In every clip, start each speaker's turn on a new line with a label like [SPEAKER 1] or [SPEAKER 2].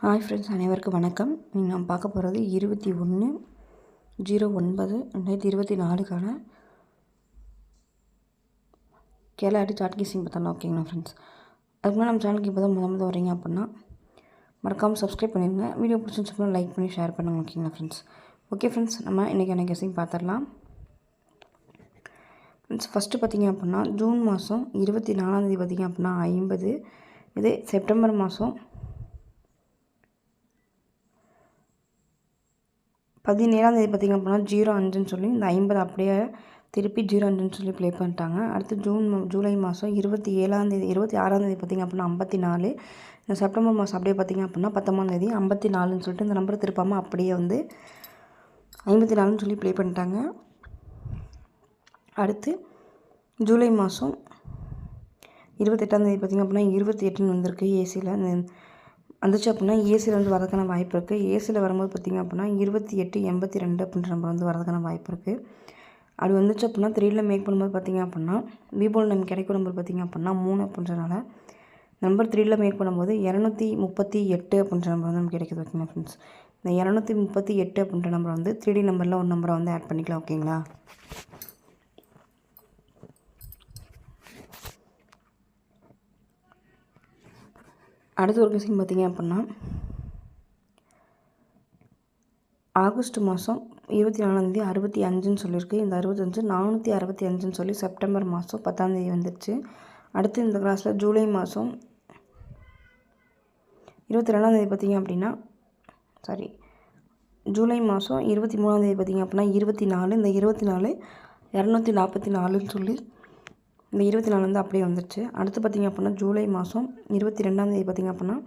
[SPEAKER 1] Hi friends, அனைவருக்கும் வணக்கம். இன்றைக்கி நாம் பார்க்க போகிறது 21/09/2024க்கான கேலாடி சாட் கீசிங் பார்த்தலாம். ஓகேங்களா ஃப்ரெண்ட்ஸ், அதுக்கு முன்னாடி நம்ம சேனலுக்கு இப்போ தான் முதல்ல வரீங்க அப்படின்னா மறக்காமல் சப்ஸ்கிரைப் பண்ணிடுங்க. வீடியோ பிடிச்சிருந்துச்சுன்னா லைக் பண்ணி ஷேர் பண்ணுங்கள். ஓகேங்களா ஃப்ரெண்ட்ஸ். ஓகே ஃப்ரெண்ட்ஸ், நம்ம இன்றைக்கான கெஸிங் பார்த்துடலாம். ஃப்ரெண்ட்ஸ், ஃபஸ்ட்டு பார்த்திங்க அப்படின்னா ஜூன் மாதம் 24ஆம் பார்த்திங்க அப்படின்னா 50. இதே செப்டம்பர் மாதம் 17ஆம் பார்த்திங்க அப்படின்னா 05ன்னு சொல்லி இந்த 50 அப்படியே திருப்பி 05ன்னு சொல்லி ப்ளே பண்ணிட்டாங்க. அடுத்து ஜூலை மாதம் 27ஆம் 26ஆம் பார்த்திங்க அப்படின்னா 54. இந்த செப்டம்பர் மாதம் அப்படியே பார்த்திங்க அப்படின்னா 19ஆம் 54ன்னு சொல்லிட்டு இந்த நம்பரை திருப்பாமல் அப்படியே வந்து 54ன்னு சொல்லி ப்ளே பண்ணிட்டாங்க. அடுத்து ஜூலை மாதம் 28ஆம் பார்த்திங்க அப்படின்னா 28ன்னு வந்திருக்கு. ஏசியில் வந்துச்சு அப்படின்னா ஏசியில் வந்து வரதுக்கான வாய்ப்பு இருக்குது. ஏசியில் வரும்போது பார்த்திங்க அப்படின்னா 2882 அப்படின்ற நம்பர் வந்து வரதுக்கான வாய்ப்பு இருக்குது. அப்படி வந்துச்சு அப்படின்னா 3ல் மேக் பண்ணும்போது பார்த்திங்க அப்படின்னா விபோல் நமக்கு கிடைக்கும் நம்பர் பார்த்திங்க அப்படின்னா 3 அப்படின்றனால நம்பர் 3ல் மேக் பண்ணும்போது 238 அப்படின்ற நம்பர் வந்து நமக்கு கிடைக்குது. ஓகேங்களா ஃப்ரெண்ட்ஸ், இந்த 238 அப்படின்ற நம்பர் வந்து 3D நம்பரில் ஒரு நம்பரை வந்து ஆட் பண்ணிக்கலாம். ஓகேங்களா. அடுத்த ஒரு கெஸிங் பார்த்திங்க அப்படின்னா ஆகஸ்ட் மாதம் 24ஆம் 65ன்னு சொல்லியிருக்கு. இந்த 65 465ன்னு சொல்லி செப்டம்பர் மாதம் 10ஆம் வந்துடுச்சு. அடுத்து இந்த கிளாஸில் ஜூலை மாதம் 22ஆம் பார்த்திங்க அப்படின்னா ஜூலை மாதம் 23ஆம் பார்த்திங்க அப்படின்னா 24. இந்த 24 244ன்னு சொல்லி இந்த 24 வந்து அப்படியே வந்துடுச்சு. அடுத்து பார்த்திங்க அப்படின்னா ஜூலை மாதம் 22ஆம் பார்த்திங்க அப்படின்னா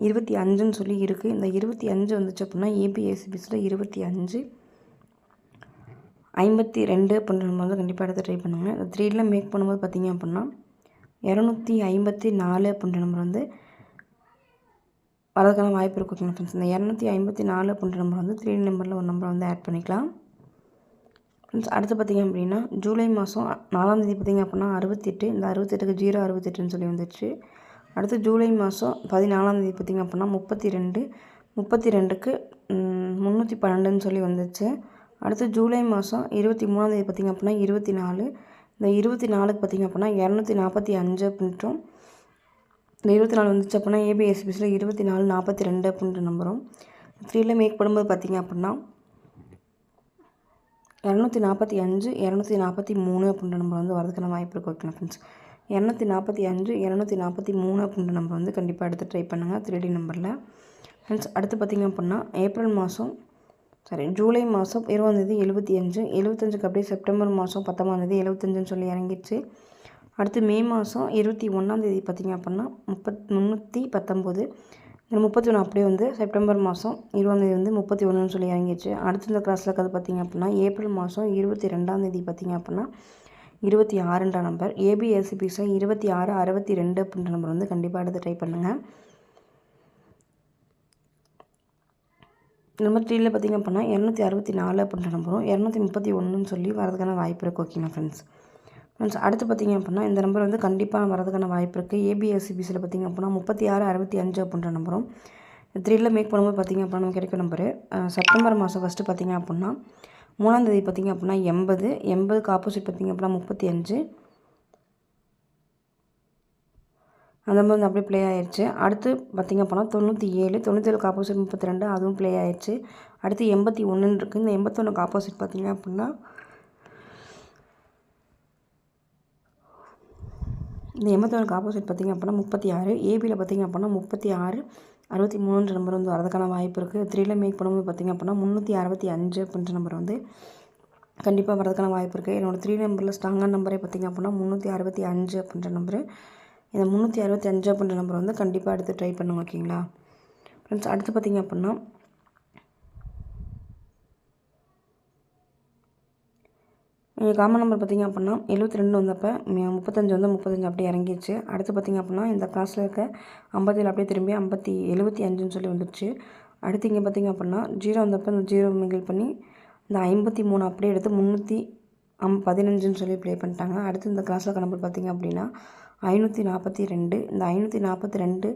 [SPEAKER 1] 25ன்னு சொல்லி இருக்குது. இந்த 25 வந்துச்சு அப்படின்னா ஏபிஎஸ்சிபிஸில் 25 52 அப்படின்ற நம்ம வந்து கண்டிப்பாக எடுத்து ட்ரை பண்ணுங்க. இந்த 3ல் மேக் பண்ணும்போது பார்த்திங்க அப்படின்னா 254 அப்படின்ற நம்பர் வந்து வரதுக்கான வாய்ப்பு இருக்குது. ஓகேங்களா ஃப்ரெண்ட்ஸ், இந்த 254 அப்படின்ற நம்பர் வந்து 3D நம்பரில் ஒரு நம்பரை வந்து ஆட் பண்ணிக்கலாம். ஃப்ரெண்ட்ஸ், அடுத்து பார்த்திங்க அப்படின்னா ஜூலை மாதம் 4ஆம் பார்த்திங்க அப்படின்னா 68. இந்த 68க்கு 068ன்னு சொல்லி வந்துடுச்சு. அடுத்து ஜூலை மாதம் 14ஆம் பார்த்திங்க அப்படின்னா 32. 32க்கு 312ன்னு சொல்லி வந்துச்சு. அடுத்து ஜூலை மாதம் 23ஆம் பார்த்திங்க அப்படின்னா 24. இந்த 24க்கு பார்த்திங்க அப்படின்னா 245 அப்படின்ட்டும் இந்த 24 வந்துச்சு அப்படின்னா ஏபிஎஸ்பிஸில் 2442 அப்படின்ற நம்பரும் 3ல் மேக் பண்ணும்போது பார்த்திங்க அப்படின்னா 245 243 அப்படின்ற நம்பர் வந்து வரதுக்கான வாய்ப்பு இருக்குது. ஓகேங்களா ஃப்ரெண்ட்ஸ், 245 243 அப்படின்ற நம்பர் வந்து கண்டிப்பாக எடுத்து ட்ரை பண்ணுங்கள் 3D நம்பரில். ஃப்ரெண்ட்ஸ், அடுத்து பார்த்திங்க அப்படின்னா ஜூலை மாதம் 20ஆம் 75. 75க்கு அப்படியே செப்டம்பர் மாதம் 19ஆம் 75ன்னு சொல்லி இறங்கிடுச்சு. அடுத்து மே மாதம் 21ஆம் பார்த்திங்க அப்படின்னா 319. இந்த 31 அப்படியே வந்து செப்டம்பர் மாதம் 20ஆம் வந்து 31ன்னு சொல்லி இறங்கிடுச்சு. அடுத்து இந்த கிளாஸில் இருக்கிறது பார்த்திங்க அப்படின்னா ஏப்ரல் மாதம் 22ஆம் பார்த்திங்க அப்படின்னா 26ன்ற நம்பர் ஏபிஎஸ்சிபிஸை 2662 அப்படின்ற நம்பர் வந்து கண்டிப்பாக எடுத்து ட்ரை பண்ணுங்கள். நம்பர் 3ல் பார்த்திங்க அப்படின்னா 264 அப்படின்ற நம்பரும் 231ன்னு சொல்லி வரதுக்கான வாய்ப்பு இருக்குது. ஓகேங்களா ஃப்ரெண்ட்ஸ். அடுத்து பார்த்திங்க அப்படின்னா இந்த நம்பர் வந்து கண்டிப்பாக வரதுக்கான வாய்ப்பு இருக்குது. ஏபிஎஸ்சிபிஸில் பார்த்திங்க அப்படின்னா 3665 அப்படின்ற நம்பரும் 3ல் மேக் பண்ணும்போது பார்த்திங்க அப்படின்னா நமக்கு கிடைக்கும் நம்பரு செப்டம்பர் மாதம் ஃபஸ்ட்டு பார்த்திங்க அப்படின்னா 3ஆம் பார்த்திங்க அப்படின்னா 80. 80க்கு ஆப்போசிட் பார்த்திங்க அப்படின்னா 35. அந்த மாதிரி வந்து அப்படியே ப்ளே ஆயிடுச்சு. அடுத்து பார்த்திங்க அப்படின்னா 97. 97க்கு ஆப்போசிட் 32, அதுவும் ப்ளே ஆயிடுச்சு. அடுத்து 81ன்னு இருக்குது. இந்த 81க்கு ஆப்போசிட் பார்த்திங்க அப்படின்னா இந்த 81க்கு ஆப்போசிட் பார்த்திங்க அப்படின்னா 36. ஏபியில் பார்த்திங்க அப்படின்னா 36 63ன்ற நம்பர் வந்து வரதுக்கான வாய்ப்பு இருக்குது. 3ல் மேக் பண்ணும்போது பார்த்திங்க அப்படின்னா 365 அப்படின்ற நம்பர் வந்து கண்டிப்பாக வரதுக்கான வாய்ப்பு இருக்குது. என்னோடய 3 நம்பரில் ஸ்ட்ராங்கான நம்பரே பார்த்திங்க அப்படின்னா 365 அப்படின்ற நம்பரு. இந்த 365 அப்படின்ற நம்பர் வந்து கண்டிப்பாக எடுத்து ட்ரை பண்ணுங்க. ஓகேங்களா ஃப்ரெண்ட்ஸ். அடுத்து பார்த்திங்க அப்படின்னா காமன் நம்பர் பார்த்திங்க அப்படின்னா 72 வந்தப்போ 35 வந்து 35 அப்படியே இறங்கிடுச்சு. அடுத்து பார்த்திங்க அப்படின்னா இந்த கிளாஸில் இருக்க 57 அப்படியே திரும்பி 75ன்னு சொல்லி வந்துடுச்சு. அடுத்து இங்கே பார்த்திங்க அப்படின்னா 0 வந்தப்போ இந்த 0 மிங்கிள் பண்ணி இந்த 53 அப்படியே எடுத்து 315ன்னு சொல்லி ப்ளே பண்ணிட்டாங்க. அடுத்து இந்த கிளாஸில் இருக்க நம்பர் பார்த்திங்க அப்படின்னா 542. இந்த 542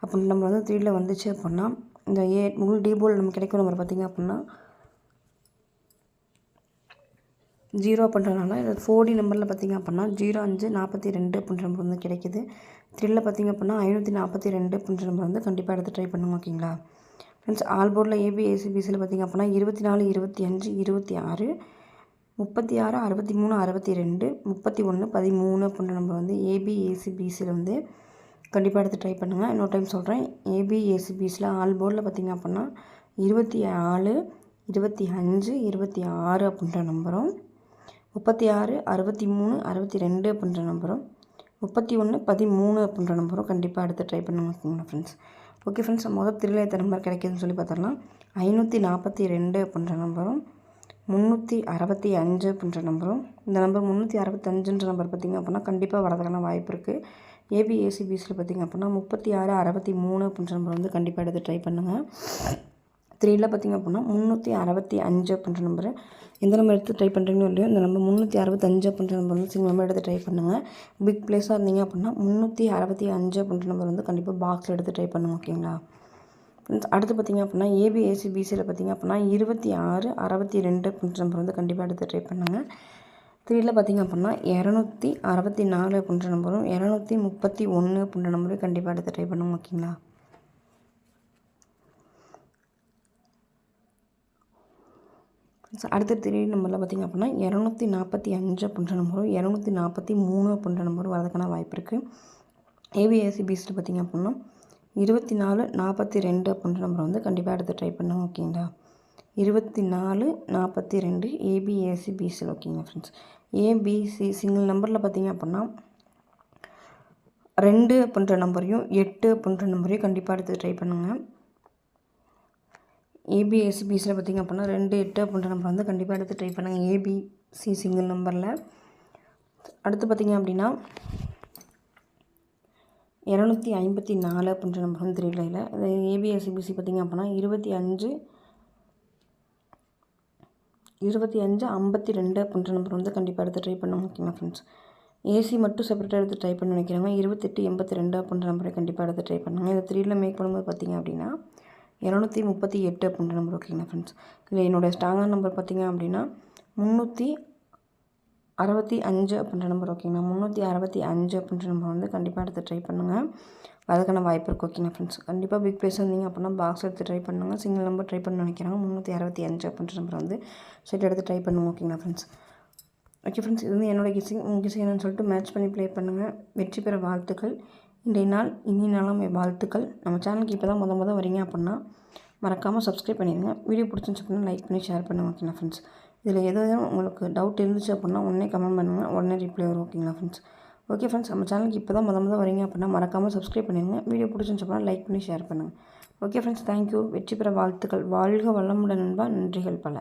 [SPEAKER 1] அப்படின்ற நம்பர் வந்து 3ல் வந்துச்சு அப்படின்னா இந்த முழு டிபோல் நமக்கு கிடைக்கும் நம்பர் பார்த்திங்க அப்படின்னா 0 அப்படின்றனால இது 4D நம்பரில் பார்த்திங்க அப்படின்னா 0542 அப்படின்ற நம்பர் வந்து கிடைக்கிது. 3ல் பார்த்திங்க அப்படின்னா 542 அப்படின்ற நம்பர் வந்து கண்டிப்பாக எடுத்து ட்ரை பண்ணுங்க. ஓகேங்களா ஃப்ரெண்ட்ஸ், ஆல் போர்டில் ஏபிஎஸ்சிபிசியில் பார்த்திங்க அப்படின்னா 24, 25, 26, 36, 63, 62, 31, 13 அப்படின்ற நம்பர் வந்து ஏபிஎஸ்சிபிசியில் வந்து கண்டிப்பாக எடுத்து ட்ரை பண்ணுங்கள். இன்னொரு டைம் சொல்கிறேன், ஏபிஎஸ்சிபிசியில் ஆல் போர்டில் பார்த்திங்க அப்படின்னா 24, 25, 26 அப்படின்ற நம்பரும் 36, 63, 62 அப்படின்ற நம்பரும் 31, 13 அப்படின்ற நம்பரும் கண்டிப்பாக எடுத்து ட்ரை பண்ணுங்க. ஓகேங்களா ஃப்ரெண்ட்ஸ். ஓகே ஃப்ரெண்ட்ஸ், முதல் 3ல் எத்தனை நம்பர் கிடைக்கிதுன்னு சொல்லி பார்த்துடலாம். 542 அப்படின்ற நம்பரும் 365 அப்படின்ற நம்பரும். இந்த நம்பர் 365ன்ற நம்பர் பார்த்திங்க அப்படின்னா கண்டிப்பாக வரதுக்கான வாய்ப்பு இருக்குது. ஏபிஎஸ்சிபிசியில் பார்த்திங்க அப்படின்னா 36, 63 அப்படின்ற நம்பர் வந்து கண்டிப்பாக எடுத்து ட்ரை பண்ணுங்கள். 3ல் பார்த்திங்க அப்படின்னா 365 அப்படின்ற நம்பரு எந்த நம்பர் எடுத்து ட்ரை பண்ணுறீங்களோ இல்லையோ இந்த நம்பர் 365 அப்படின்ற நம்பர் வந்து சிங்கிள் நம்பர் எடுத்து ட்ரை பண்ணுங்கள். பிக் பிளேஸாக இருந்தீங்க அப்படின்னா 365 அப்படின்ற நம்பர் வந்து கண்டிப்பாக பாக்ஸில் எடுத்து ட்ரை பண்ணுங்கள். ஓகேங்களா ஃப்ரெண்ட்ஸ், அடுத்து பார்த்திங்க அப்படின்னா ஏபிஎஸ்சிபிசியில் பார்த்திங்க அப்படின்னா 26, 62 அப்படின்ற நம்பர் வந்து கண்டிப்பாக எடுத்து ட்ரை பண்ணுங்கள். 3ல் பார்த்திங்க அப்படின்னா 264 அப்படின்ற நம்பரும் 231 அப்படின்ற நம்பரும் கண்டிப்பாக எடுத்து ட்ரை பண்ணுங்கள். ஓகேங்களா அடுத்த 3 நம்பரில் பார்த்திங்க அப்படின்னா 245 அப்படின்ற நம்பரும் 243 அப்படின்ற நம்பரும் வரதுக்கான வாய்ப்பு இருக்குது. ஏபிஎஸ்சிபிசியில் பார்த்திங்க அப்படின்னா 24, 42 அப்படின்ற நம்பர் வந்து கண்டிப்பாக எடுத்து ட்ரை பண்ணுங்க. ஓகேங்களா 24, 42 ஏபிஎஸ்சிபிசியில். ஓகேங்க ஃப்ரெண்ட்ஸ், ஏபிசி சிங்கிள் நம்பரில் பார்த்திங்க அப்படின்னா 2 அப்படின்ற நம்பரையும் 8 அப்படின்ற நம்பரையும் கண்டிப்பாக எடுத்து ட்ரை பண்ணுங்கள். ஏபிஎஸ்சிபிசியில் பார்த்திங்க அப்படின்னா 2, 8 அப்படின்ற நம்பர் வந்து கண்டிப்பாக எடுத்து ட்ரை பண்ணுங்கள் ஏபிசி சிங்கிள் நம்பரில். அடுத்து பார்த்திங்க அப்படின்னா 254 அப்படின்ற நம்பர் வந்து 3ல். இது ஏபிஎஸ்சிபிசி பார்த்திங்க அப்படின்னா 25, 52 அப்படின்ற நம்பர் வந்து கண்டிப்பாக எடுத்து ட்ரை பண்ணுங்க. ஓகேங்களா ஃப்ரெண்ட்ஸ், ஏசி மட்டும் செப்பரேட்டாக எடுத்து ட்ரை பண்ணி நினைக்கிறாங்க. 28, 82 அப்படின்ற நம்பரை கண்டிப்பாக எடுத்து ட்ரை பண்ணுங்கள். இதை 3ல் மேக் பண்ணும்போது பார்த்திங்க அப்படின்னா 238 அப்படின்ற நம்பர். ஓகேங்களா ஃப்ரெண்ட்ஸ், இல்லை என்னோடய ஸ்ட்ராங்கான நம்பர் பார்த்திங்க அப்படின்னா 365 அப்படின்ற நம்பர். ஓகேங்களா 365 அப்படின்ற நம்பர் வந்து கண்டிப்பாக எடுத்து ட்ரை பண்ணுங்கள். அதுக்கான வாய்ப்பு இருக்குது. ஓகேங்களா ஃப்ரெண்ட்ஸ், கண்டிப்பாக பிக் ப்ரைஸ் இருந்தீங்க அப்படின்னா பாக்ஸ் எடுத்து ட்ரை பண்ணுங்கள். சிங்கிள் நம்பர் ட்ரை பண்ண நினைக்கிறாங்க 365 அப்படின்ற நம்பர் வந்து செட் எடுத்து ட்ரை பண்ணுங்கள். ஓகேங்களா ஃப்ரெண்ட்ஸ். ஓகே ஃப்ரெண்ட்ஸ், இது வந்து என்னோடய கிசிங். உங்கள் கிசிங் என்னன்னு சொல்லிட்டு மேட்ச் பண்ணி ப்ளே பண்ணுங்கள். வெற்றி பெற வாழ்த்துக்கள். இன்றைய நாள் இனி நாளாம் வாழ்த்துக்கள். நம்ம சேனலுக்கு இப்போ தான் முத வரீங்க அப்படின்னா மறக்காமல் சப்ஸ்கிரைப் பண்ணிடுங்க. வீடியோ பிடிச்சிருந்துச்சு அப்படின்னா லைக் பண்ணி ஷேர் பண்ணுங்கள். ஓகேங்களா ஃப்ரெண்ட்ஸ், இதில் எதாவது உங்களுக்கு டவுட் இருந்துச்சு அப்படின்னா உடனே கமெண்ட் பண்ணுங்கள், உடனே ரிப்ளை வரும். ஓகேங்களா ஃப்ரெண்ட்ஸ். ஓகே ஃப்ரெண்ட்ஸ், நம்ம சேனலுக்கு இப்போ தான் முத வரீங்க அப்படின்னா மறக்காமல் சப்ஸ்கிரைப் பண்ணிடுங்க. வீடியோ பிடிச்சிருந்துச்சு அப்படின்னா லைக் பண்ணி ஷேர் பண்ணுங்கள். Okay friends, thank you. வெற்றி பெற வாழ்த்துக்கள். வாழ்க வளமுடன் நண்பா. நன்றிகள் பல.